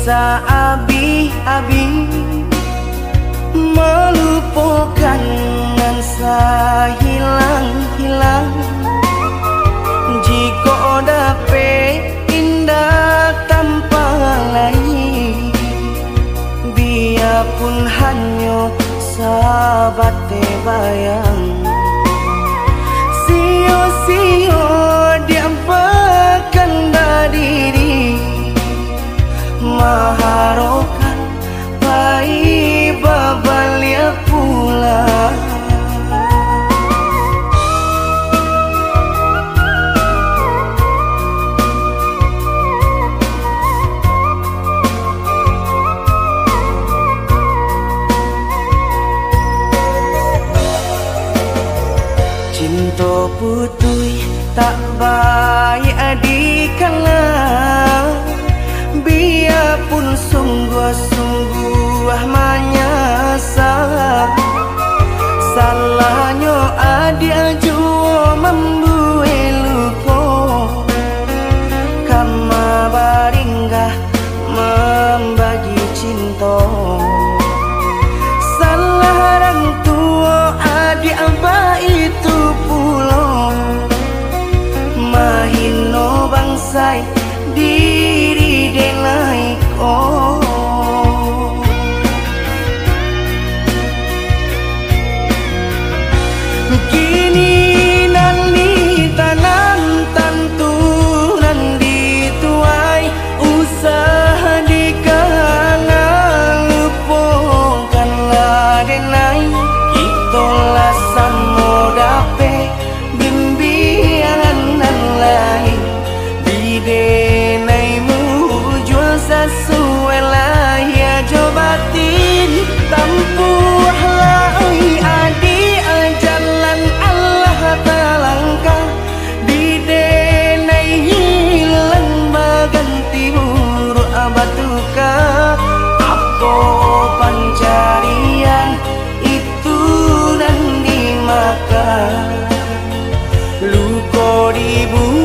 Abi melupakan dan hilang-hilang. Jika dapat indah tanpa lain, biarpun hanya sahabat bayang. Sio-sio dia berkanda diri, maharokan bayi babalia pula. Cinta putui tak baik adikala, biarpun sungguh-sungguh menyasa. Salahnya adik jua membuat lupa, kama baringgah membagi cinta. Salah orang tua adik abah itu pulau, mahino bangsai diri denai ko. Kini nali tanam tantu nandi tuai, usaha dikana lupakanlah denai. Itolah samo dape bimbingan lain, bidenaimu jual sesuai lah ya jobatin. Tampuhlah oi adik jalan Allah talangkah, bidenai hilang baganti buruk abatuka. Apa pencarian itu dan dimakan, luka di bumi